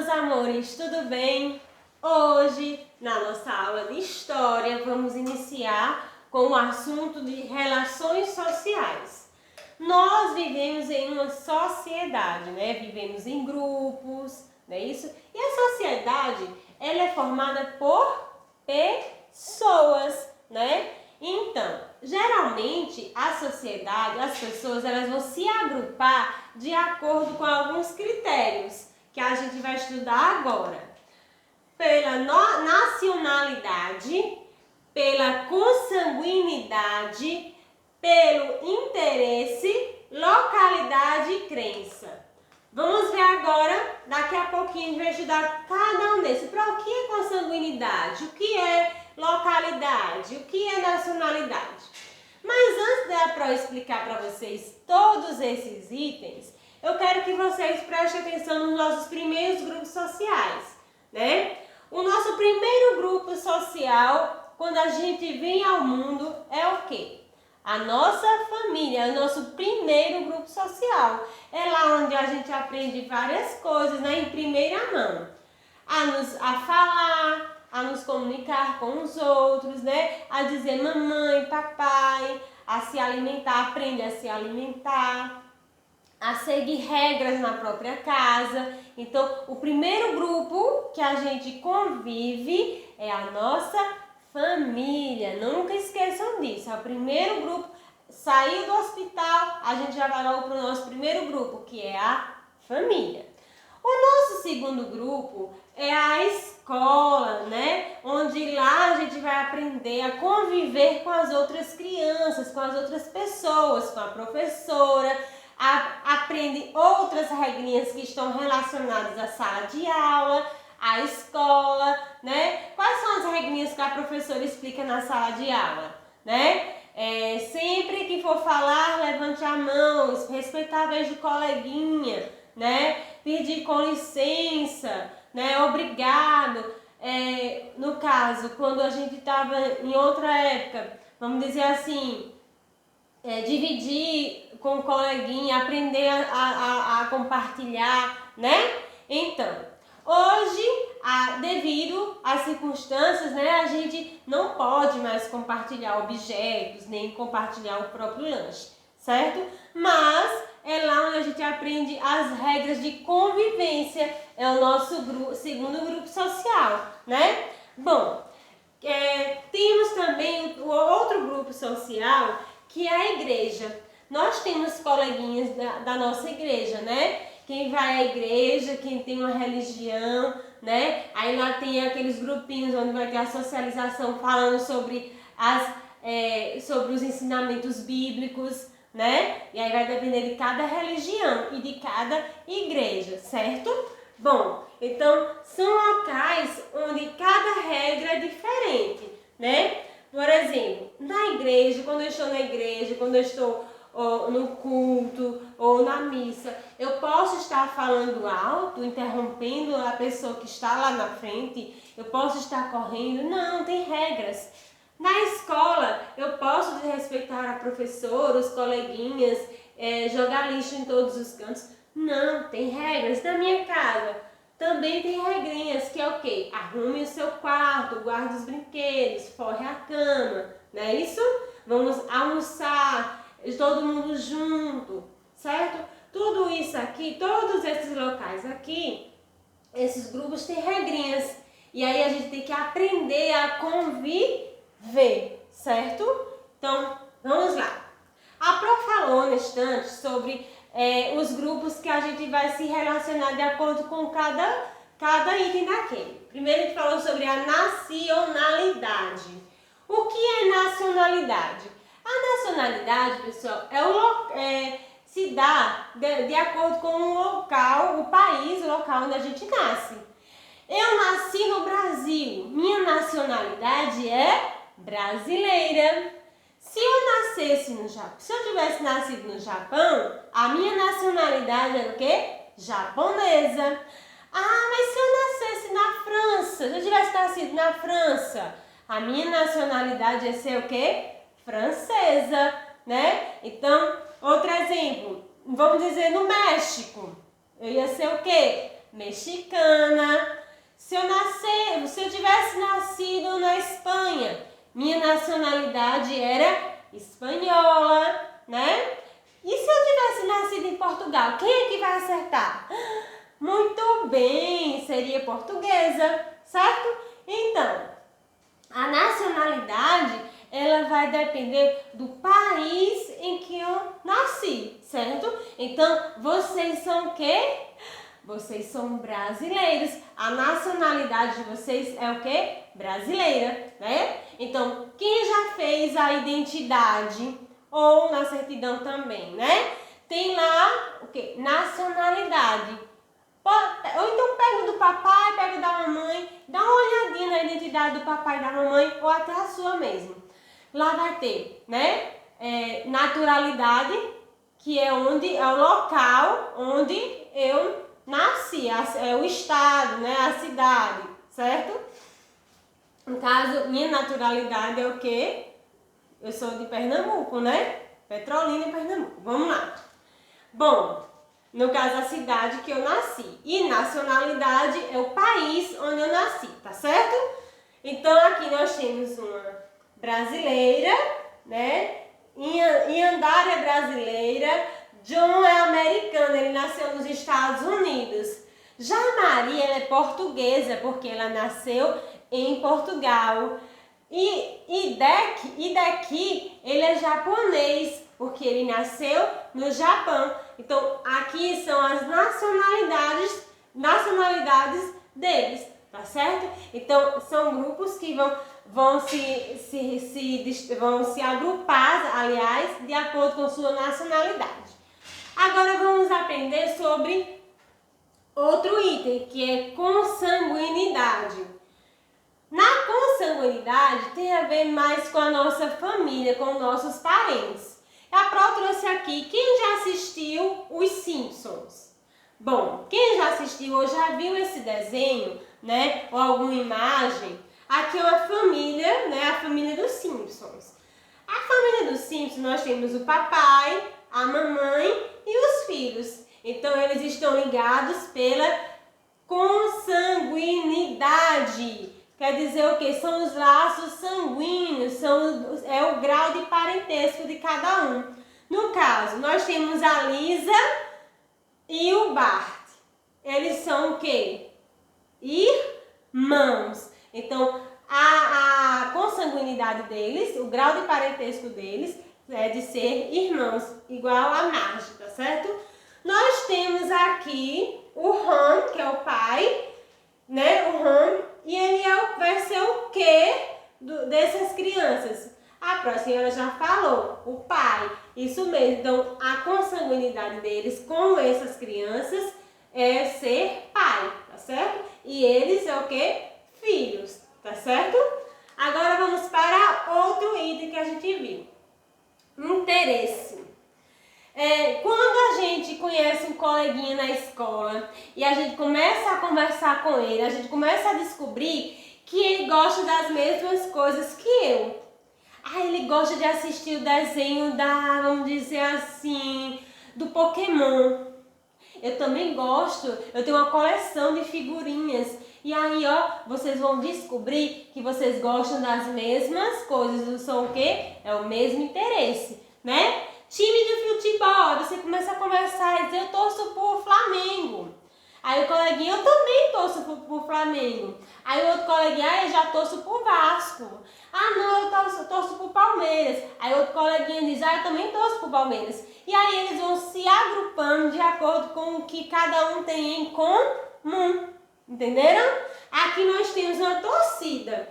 meus amores, tudo bem? Hoje, na nossa aula de História, vamos iniciar com o assunto de relações sociais. Nós vivemos em uma sociedade, né? Vivemos em grupos, não é isso? E a sociedade, ela é formada por pessoas, né? Então, geralmente, a sociedade, as pessoas, elas vão se agrupar de acordo com alguns critérios que a gente vai estudar agora. Pela nacionalidade, pela consanguinidade, pelo interesse, localidade e crença. Vamos ver agora, daqui a pouquinho a gente vai estudar cada um desses. Para o que é consanguinidade? O que é localidade? O que é nacionalidade? Mas antes de eu explicar para vocês todos esses itens, eu quero que vocês prestem atenção nos nossos primeiros grupos sociais, né? O nosso primeiro grupo social, quando a gente vem ao mundo, é o quê? A nossa família, é o nosso primeiro grupo social. É lá onde a gente aprende várias coisas, né, em primeira mão. A falar, a nos comunicar com os outros, né? A dizer mamãe, papai, a se alimentar, aprende a se alimentar, a seguir regras na própria casa. Então, o primeiro grupo que a gente convive é a nossa família. Nunca esqueçam disso. É o primeiro grupo. Saiu do hospital, a gente já vai logo para o nosso primeiro grupo, que é a família. O nosso segundo grupo é a escola, né? Onde lá a gente vai aprender a conviver com as outras crianças, com as outras pessoas, com a professora, aprende outras regrinhas que estão relacionadas à sala de aula, à escola, né? Quais são as regrinhas que a professora explica na sala de aula, né? Sempre que for falar, levante a mão, respeitar a vez do coleguinha, né? Pedir com licença, né? Obrigado. No caso, quando a gente estava em outra época, vamos dizer assim, dividir com o coleguinha, aprender a compartilhar, né? Então, hoje, devido às circunstâncias, né, a gente não pode mais compartilhar objetos, nem compartilhar o próprio lanche, certo? Mas é lá onde a gente aprende as regras de convivência, é o nosso segundo grupo social, né? Bom, temos também o outro grupo social, que é a igreja. Nós temos coleguinhas da nossa igreja, né? Quem vai à igreja, quem tem uma religião, né? Aí lá tem aqueles grupinhos onde vai ter a socialização falando sobre sobre os ensinamentos bíblicos, né? E aí vai depender de cada religião e de cada igreja, certo? Bom, então são locais onde cada regra é diferente, né? Por exemplo, na igreja, quando eu estou na igreja, quando eu estou no culto ou na missa, eu posso estar falando alto, interrompendo a pessoa que está lá na frente, eu posso estar correndo, não, tem regras. Na escola, eu posso desrespeitar a professora, os coleguinhas, jogar lixo em todos os cantos, não, tem regras. Na minha casa, também tem regrinhas, que é o quê? Arrume o seu quarto, guarde os brinquedos, forre a cama, não é isso? Vamos almoçar, todo mundo junto, certo? Tudo isso aqui, todos esses locais aqui, esses grupos têm regrinhas. E aí a gente tem que aprender a conviver, certo? Então, vamos lá. A Pro falou nesse instante sobre os grupos que a gente vai se relacionar de acordo com cada item daquele. Primeiro a gente falou sobre a nacionalidade. O que é nacionalidade? A nacionalidade, pessoal, se dá de acordo com o local, o país, o local onde a gente nasce. Eu nasci no Brasil, minha nacionalidade é brasileira. Se eu tivesse nascido no Japão, a minha nacionalidade era o quê? Japonesa. Ah, mas se eu nascesse na França, se eu tivesse nascido na França, a minha nacionalidade ia ser o quê? Francesa, né? Então, outro exemplo, vamos dizer no México, eu ia ser o quê? Mexicana. Se eu tivesse nascido na Espanha, minha nacionalidade era espanhola, né? E se eu tivesse nascido em Portugal, quem é que vai acertar? Muito bem, seria portuguesa, certo? Então, a nacionalidade, ela vai depender do país em que eu nasci, certo? Então, vocês são o quê? Vocês são brasileiros. A nacionalidade de vocês é o quê? Brasileira, né? Então, quem já fez a identidade ou na certidão também, né? Tem lá o quê? Nacionalidade. Ou então pega do papai, pega da mamãe, dá uma olhadinha na identidade do papai e da mamãe, ou até a sua mesmo. Lá vai ter, né? Naturalidade, que é onde é o local onde eu nasci, é o estado, né? A cidade, certo? No caso, minha naturalidade é o quê? Eu sou de Pernambuco, né? Petrolina, Pernambuco. Vamos lá. Bom, no caso, a cidade que eu nasci. E nacionalidade é o país onde eu nasci, tá certo? Então, aqui nós temos uma brasileira, né? Iandara é brasileira. John é americano, ele nasceu nos Estados Unidos. Já Maria, ela é portuguesa, porque ela nasceu em Portugal. E daqui, ele é japonês, porque ele nasceu no Japão. Então, aqui são as nacionalidades deles, tá certo? Então, são grupos que vão se agrupar, aliás, de acordo com sua nacionalidade. Agora vamos aprender sobre outro item, que é consanguinidade. Na consanguinidade tem a ver mais com a nossa família, com nossos parentes. A Pro trouxe aqui, quem já assistiu Os Simpsons? Bom, quem já assistiu ou já viu esse desenho, né, ou alguma imagem, aqui é uma família, né, a família dos Simpsons. A família dos Simpsons, nós temos o papai, a mamãe e os filhos. Então, eles estão ligados pela consanguinidade. Quer dizer o quê? São os laços sanguíneos, é o grau de parentesco de cada um. No caso, nós temos a Lisa e o Bart. Eles são o quê? Irmãos. Então, a consanguinidade deles, o grau de parentesco deles é de ser irmãos, igual a Marge, tá certo? Nós temos aqui o Han, que é o pai, né? O Han, e ele vai ser o quê dessas crianças? A próxima já falou, o pai. Isso mesmo, então a consanguinidade deles com essas crianças é ser pai, tá certo? E eles é o quê? Filhos, tá certo? Agora vamos para outro item que a gente viu. Interesse. Quando a gente conhece um coleguinha na escola e a gente começa a conversar com ele, a gente começa a descobrir que ele gosta das mesmas coisas que eu. Ele gosta de assistir o desenho vamos dizer assim, do Pokémon. Eu também gosto, eu tenho uma coleção de figurinhas. E aí, vocês vão descobrir que vocês gostam das mesmas coisas. São o quê? É o mesmo interesse, né? Time de futebol, você começa a conversar e dizer, eu torço por Flamengo. Aí o coleguinha, eu também torço por Flamengo. Aí o outro coleguinha, eu já torço por Vasco. Não, eu torço por Palmeiras. Aí o outro coleguinha diz, eu também torço por Palmeiras. E aí eles vão se agrupando de acordo com o que cada um tem em comum. Entenderam? Aqui nós temos uma torcida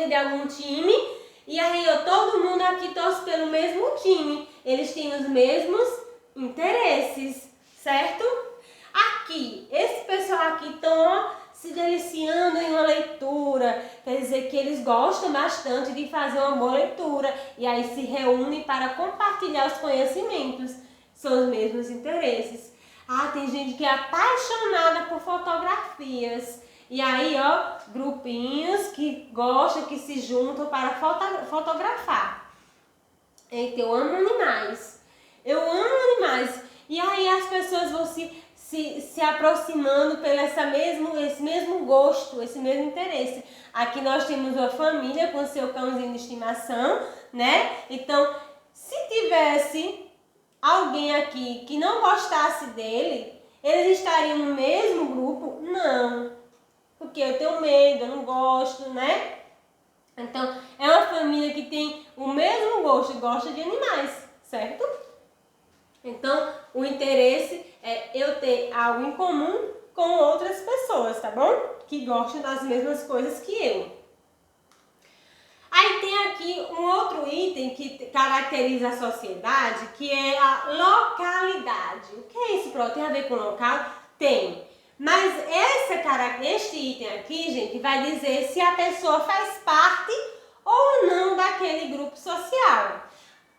de algum time. E aí, todo mundo aqui torce pelo mesmo time. Eles têm os mesmos interesses, certo? Aqui, esse pessoal aqui estão se deliciando em uma leitura. Quer dizer que eles gostam bastante de fazer uma boa leitura. E aí se reúnem para compartilhar os conhecimentos. São os mesmos interesses. Tem gente que é apaixonada por fotografias. E aí, grupinhos que gostam, que se juntam para fotografar. Eu amo animais. E aí as pessoas vão se se aproximando pelo esse mesmo gosto, esse mesmo interesse. Aqui nós temos uma família com seu cãozinho de estimação, né? Então, se tivesse alguém aqui que não gostasse dele, eles estariam no mesmo grupo? Não, porque eu tenho medo, eu não gosto, né? Então, é uma família que tem o mesmo gosto, gosta de animais, certo? Então, o interesse é eu ter algo em comum com outras pessoas, tá bom? Que gostam das mesmas coisas que eu. Aí tem aqui um outro item que caracteriza a sociedade, que é a localidade. O que é isso, Pro? Tem a ver com local? Tem. Mas este item aqui, gente, vai dizer se a pessoa faz parte ou não daquele grupo social.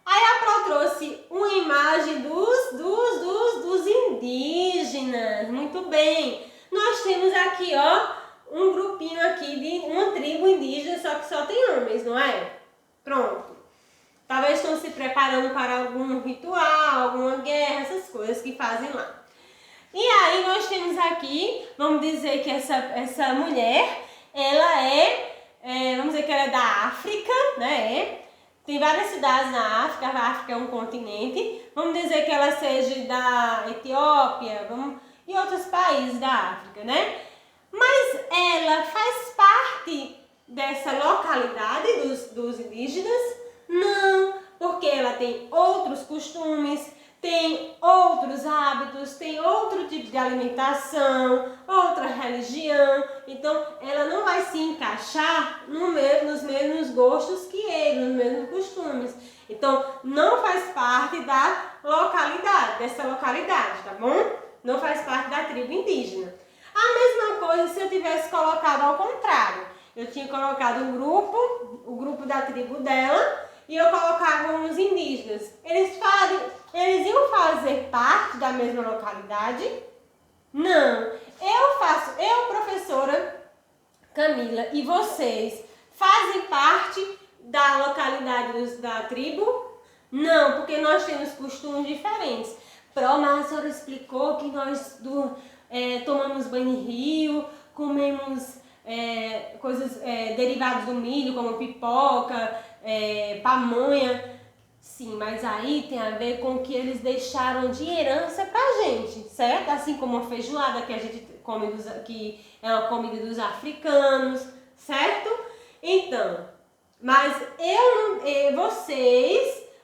Aí a Pro trouxe uma imagem dos indígenas. Muito bem. Nós temos aqui, ó, um grupinho aqui de uma tribo indígena, só que só tem homens, não é? Pronto. Talvez estão se preparando para algum ritual, alguma guerra, essas coisas que fazem lá. E aí nós temos aqui, vamos dizer que essa mulher, ela vamos dizer que ela é da África, né? Tem várias cidades na África, a África é um continente. Vamos dizer que ela seja da Etiópia, e outros países da África, né? Mas ela faz parte dessa localidade dos indígenas? Não, porque ela tem outros costumes, tem outros hábitos, tem outro tipo de alimentação, outra religião. Então, ela não vai se encaixar nos mesmos gostos que ele, nos mesmos costumes. Então, não faz parte da localidade, dessa localidade, tá bom? Não faz parte da tribo indígena. A mesma coisa se eu tivesse colocado ao contrário. Eu tinha colocado o grupo da tribo dela, e eu colocava os indígenas. Eles iam fazer parte da mesma localidade? Não. Eu, professora Camila, e vocês fazem parte da localidade da tribo? Não, porque nós temos costumes diferentes. Mas a senhora explicou que nós tomamos banho em rio, comemos coisas derivadas do milho, como pipoca, pamonha. Sim, mas aí tem a ver com o que eles deixaram de herança pra gente, certo? Assim como a feijoada que a gente come, que é uma comida dos africanos, certo? Então, mas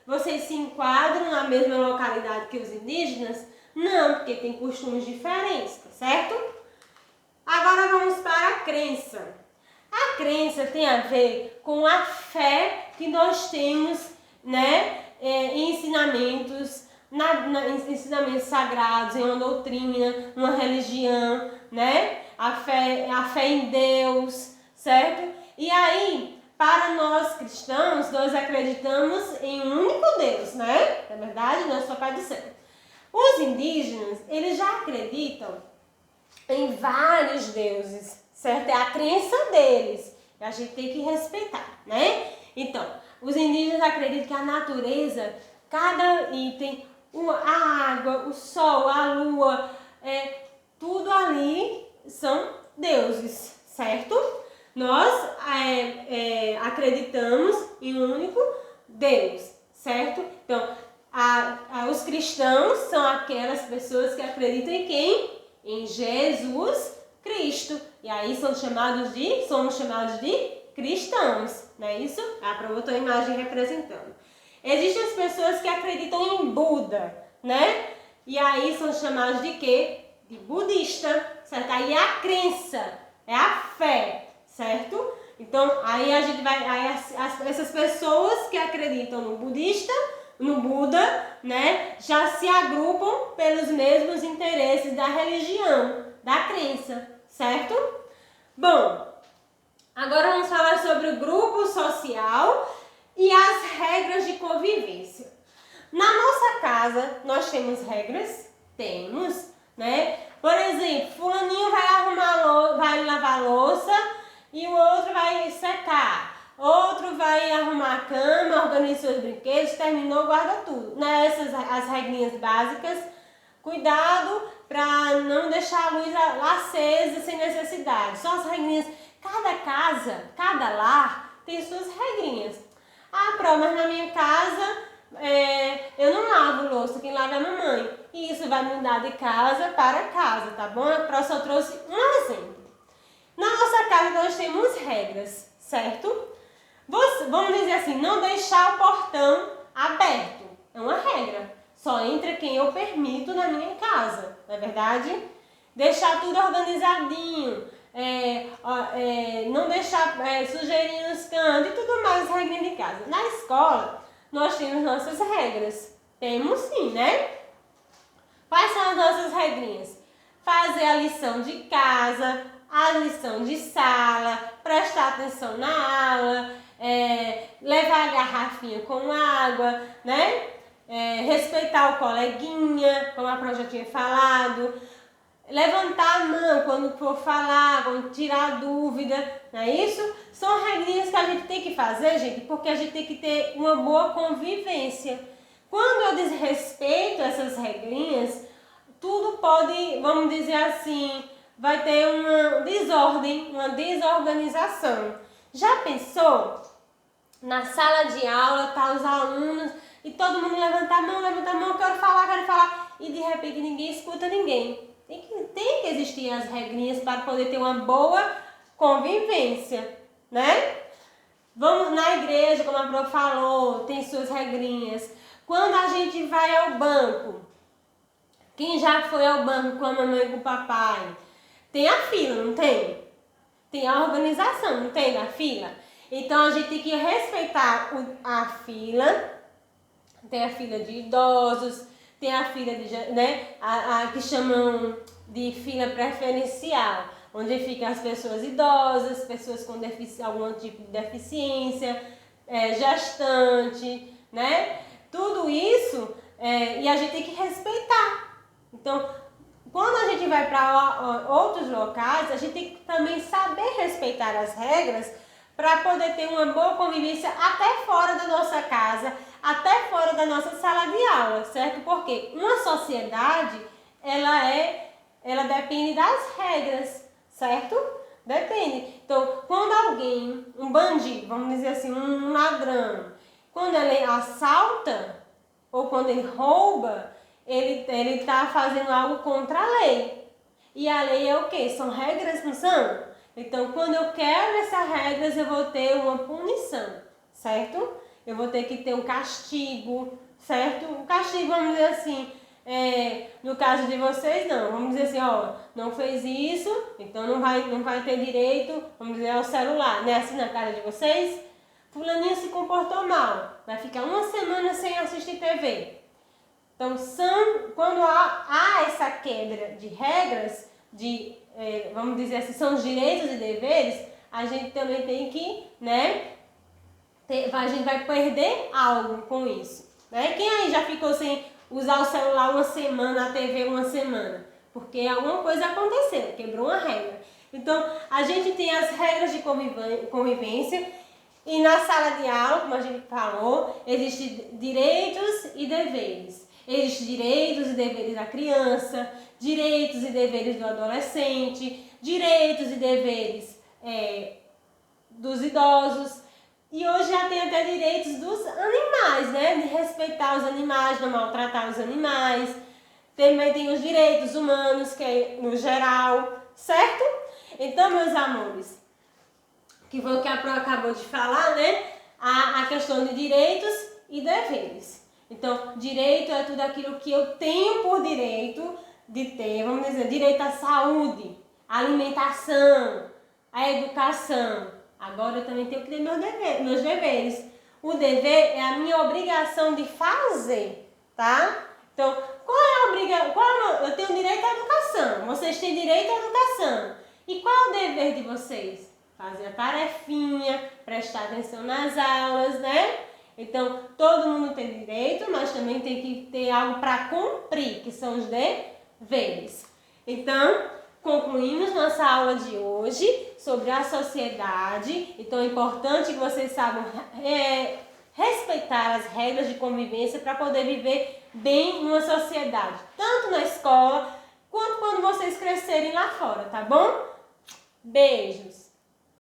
vocês se enquadram na mesma localidade que os indígenas? Não, porque tem costumes diferentes, tá certo? Agora vamos para a crença. A crença tem a ver com a fé que nós temos, né, em ensinamentos, ensinamentos sagrados, em uma doutrina, numa religião, né? A fé em Deus, certo? E aí, para nós cristãos, nós acreditamos em um único Deus, né? Na verdade, nosso Papai do Céu. Os indígenas, eles já acreditam em vários deuses, certo? É a crença deles. A gente tem que respeitar, né? Então, os indígenas acreditam que a natureza, cada item, a água, o sol, a lua, tudo ali são deuses, certo? Nós acreditamos em um único Deus, certo? Então, os cristãos são aquelas pessoas que acreditam em quem? Em Jesus Cristo. E aí somos chamados de cristãos, não é isso? Botou a imagem representando. Existem as pessoas que acreditam em Buda, né? E aí são chamados de quê? De budista, certo? Aí é a crença, é a fé, certo? Então, aí a gente vai... essas pessoas que acreditam no Buda, né? Já se agrupam pelos mesmos interesses da religião, da crença, certo? Bom, agora vamos falar sobre o grupo social e as regras de convivência. Na nossa casa, nós temos regras? Temos, né? Por exemplo, fulaninho vai lavar a louça e o outro vai secar. Outro vai arrumar a cama, organiza seus brinquedos, terminou, guarda tudo. Nessas as regrinhas básicas Cuidado para não deixar a luz acesa sem necessidade. São as regrinhas. Cada casa, cada lar tem suas regrinhas. Ah, Pro, mas na minha casa eu não lavo louça, quem lava é a mamãe. E isso vai mudar de casa para casa, tá bom? A Pro só trouxe um exemplo. Na nossa casa nós temos regras, certo? Vamos dizer assim, não deixar o portão aberto. É uma regra. Só entra quem eu permito na minha casa, não é verdade? Deixar tudo organizadinho, não deixar sujeirinha nos cantos e tudo mais, regrinha de casa. Na escola, nós temos nossas regras. Temos sim, né? Quais são as nossas regrinhas? Fazer a lição de casa, a lição de sala, prestar atenção na aula, levar a garrafinha com água, né? Respeitar o coleguinha, como a Pro já tinha falado, levantar a mão quando for falar, quando tirar dúvida, não é isso? São regrinhas que a gente tem que fazer, gente, porque a gente tem que ter uma boa convivência. Quando eu desrespeito essas regrinhas, tudo pode, vamos dizer assim, vai ter uma desordem, uma desorganização. Já pensou? Na sala de aula, tá os alunos e todo mundo levanta a mão, quero falar, e de repente ninguém escuta ninguém. Tem que existir as regrinhas para poder ter uma boa convivência, né? Vamos na igreja, como a Pro falou, tem suas regrinhas. Quando a gente vai ao banco, quem já foi ao banco com a mamãe e com o papai? Tem a fila, não tem? Tem a organização, não tem na fila? Então a gente tem que respeitar a fila. Tem a fila de idosos, tem a fila de, né, a que chamam de fila preferencial, onde ficam as pessoas idosas, pessoas com algum tipo de deficiência, gestante, né? Tudo isso e a gente tem que respeitar. Então, quando a gente vai para outros locais, a gente tem que também saber respeitar as regras para poder ter uma boa convivência até fora da nossa casa, até fora da nossa sala de aula, certo? Porque uma sociedade, ela depende das regras, certo? Depende. Então, quando alguém, um bandido, vamos dizer assim, um ladrão, quando ele assalta ou quando ele rouba, ele está fazendo algo contra a lei. E a lei é o quê? São regras, não são? Então, quando eu quebro essas regras, eu vou ter uma punição, certo? Eu vou ter que ter um castigo, certo? Um castigo, vamos dizer assim, no caso de vocês, não. Vamos dizer assim, ó, não fez isso, então não vai ter direito, vamos dizer, ao celular, né? Assim na cara de vocês. Fulaninho se comportou mal, vai ficar uma semana sem assistir TV. Então, quando há essa quebra de regras, vamos dizer assim, são os direitos e deveres, a gente também tem que, né, a gente vai perder algo com isso, né? Quem aí já ficou sem usar o celular uma semana, a TV uma semana? Porque alguma coisa aconteceu, quebrou uma regra. Então, a gente tem as regras de convivência e na sala de aula, como a gente falou, existem direitos e deveres. Existem direitos e deveres da criança, direitos e deveres do adolescente, direitos e deveres dos idosos. E hoje já tem até direitos dos animais, né? De respeitar os animais, não maltratar os animais. Também tem os direitos humanos, que é no geral, certo? Então, meus amores, que foi o que a Pro acabou de falar, né? A questão de direitos e deveres. Então, direito é tudo aquilo que eu tenho por direito de ter, vamos dizer, direito à saúde, à alimentação, à educação. Agora eu também tenho que ter meus deveres. O dever é a minha obrigação de fazer, tá? Então, qual é a obrigação? Eu tenho direito à educação, vocês têm direito à educação. E qual é o dever de vocês? Fazer a tarefinha, prestar atenção nas aulas, né? Então, todo mundo tem direito, mas também tem que ter algo para cumprir, que são os deveres. Então, concluímos nossa aula de hoje sobre a sociedade. Então, é importante que vocês saibam respeitar as regras de convivência para poder viver bem numa sociedade, tanto na escola quanto quando vocês crescerem lá fora, tá bom? Beijos!